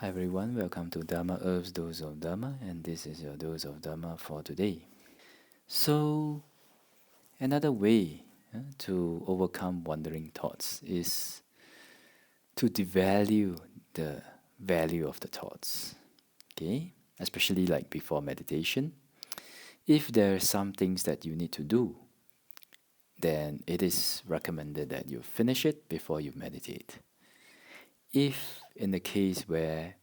Hi everyone, welcome to Dharma Herbs Dose of Dharma, and this is your dose of Dharma for today. So, another way to overcome wandering thoughts is to devalue the value of the thoughts. Okay, especially like before meditation. If there are some things that you need to do, then it is recommended that you finish it before you meditate. If in the case where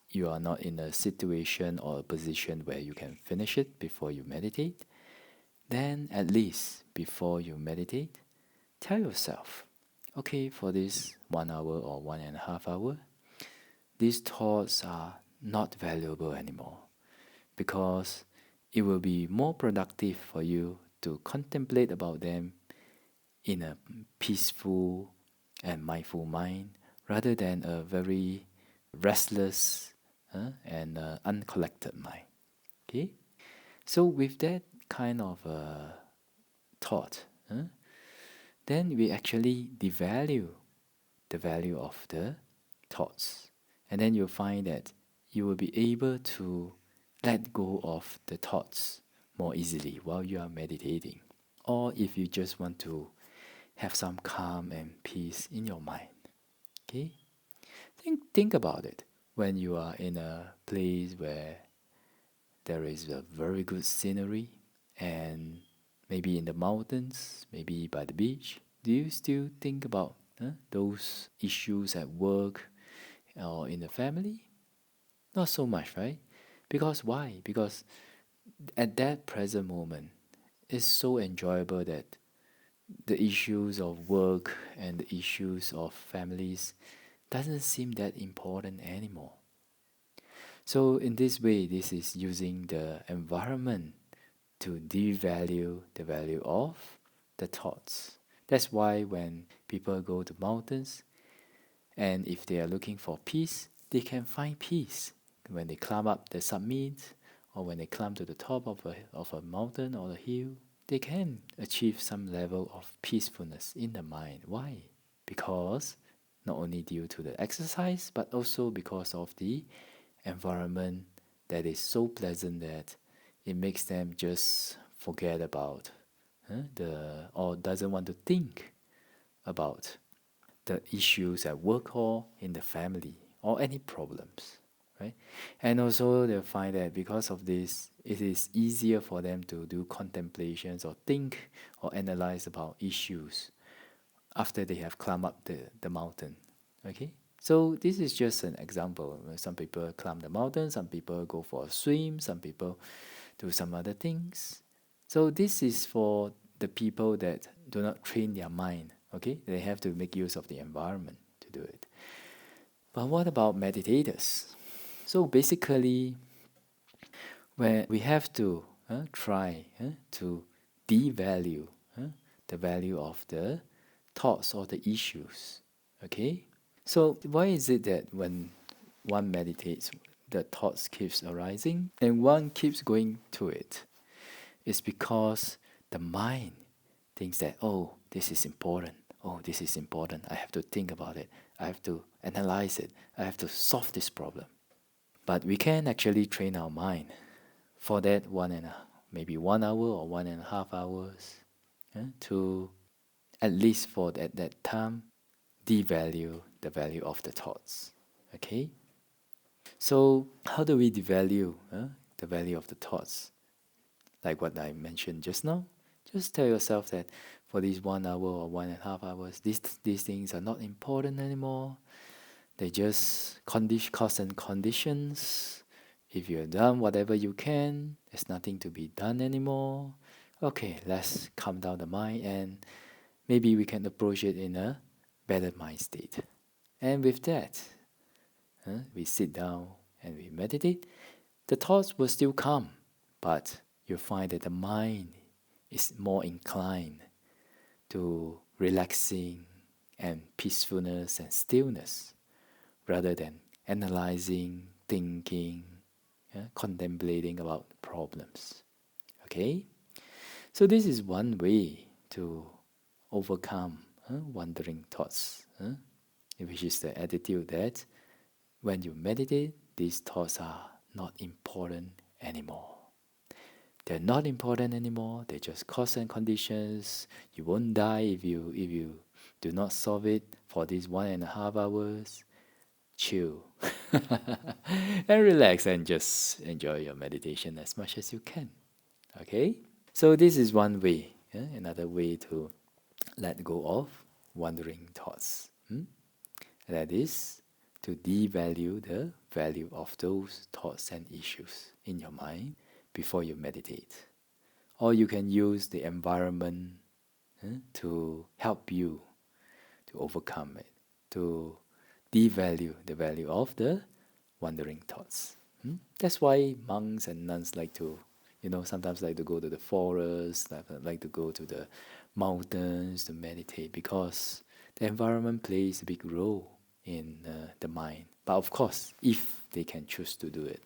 you are not in a situation or a position where you can finish it before you meditate, then at least before you meditate, tell yourself, okay, for this 1 hour or 1.5 hour, these thoughts are not valuable anymore because it will be more productive for you to contemplate about them in a peaceful and mindful mind rather than a very restless and uncollected mind. Okay, so with that kind of thought, then we actually devalue the value of the thoughts, and then you'll find that you will be able to let go of the thoughts more easily while you are meditating, or if you just want to have some calm and peace in your mind. Okay, think about it. When you are in a place where there is a very good scenery and maybe in the mountains, maybe by the beach, do you still think about those issues at work or in the family? Not so much, right? Because why? Because at that present moment, it's so enjoyable that the issues of work and the issues of families doesn't seem that important anymore. So in this way, this is using the environment to devalue the value of the thoughts. That's why when people go to mountains and if they are looking for peace, they can find peace. When they climb up the summit or when they climb to the top of a mountain or a hill, they can achieve some level of peacefulness in the mind. Why? Because not only due to the exercise, but also because of the environment that is so pleasant that it makes them just forget about the or doesn't want to think about the issues at work or in the family or any problems, right? And also they'll find that because of this, it is easier for them to do contemplations or think or analyze about issues after they have climbed up the mountain. Okay? So this is just an example. Some people climb the mountain, some people go for a swim, some people do some other things. So this is for the people that do not train their mind. Okay? They have to make use of the environment to do it. But what about meditators? So basically, where we have to try to devalue the value of the thoughts or the issues. Okay? So why is it that when one meditates, the thoughts keeps arising and one keeps going to it? It's because the mind thinks that, oh, this is important. Oh, this is important. I have to think about it. I have to analyze it. I have to solve this problem. But we can actually train our mind for that maybe 1 hour or 1.5 hours to at least for that time devalue the value of the thoughts. Okay? So how do we devalue the value of the thoughts? Like what I mentioned just now. Just tell yourself that for these 1 hour or 1.5 hours, these things are not important anymore. They just cause and conditions. If you're done whatever you can, there's nothing to be done anymore. Okay, let's calm down the mind and maybe we can approach it in a better mind state. And with that, we sit down and we meditate. The thoughts will still come, but you'll find that the mind is more inclined to relaxing and peacefulness and stillness rather than analyzing, thinking, contemplating about problems. Okay? So, this is one way to overcome wandering thoughts, which is the attitude that when you meditate, these thoughts are not important anymore. They're not important anymore. They're just cause and conditions. You won't die if you do not solve it for these 1.5 hours. Chill and relax and just enjoy your meditation as much as you can. Okay? So this is one way. Another way to let go of wandering thoughts. That is to devalue the value of those thoughts and issues in your mind before you meditate. Or you can use the environment to help you to overcome it, to devalue the value of the wandering thoughts. That's why monks and nuns like to, sometimes like to go to the forest, like to go to the mountains to meditate, because the environment plays a big role in the mind. But of course, if they can choose to do it,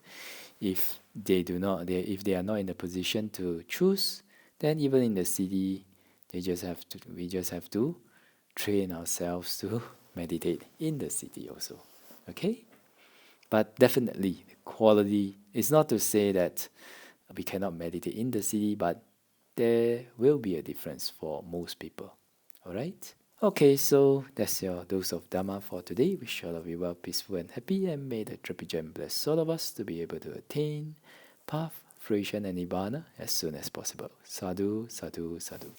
if they do not, if they are not in a position to choose, then even in the city, we just have to train ourselves to meditate in the city also. Okay? But definitely, the quality is not to say that we cannot meditate in the city, but there will be a difference for most people. All right? Okay, so that's your dose of Dhamma for today. Wish all of you well, peaceful and happy, and may the Triple Gem bless all of us to be able to attain path, fruition, and Nibbana as soon as possible. Sadhu, sadhu, sadhu.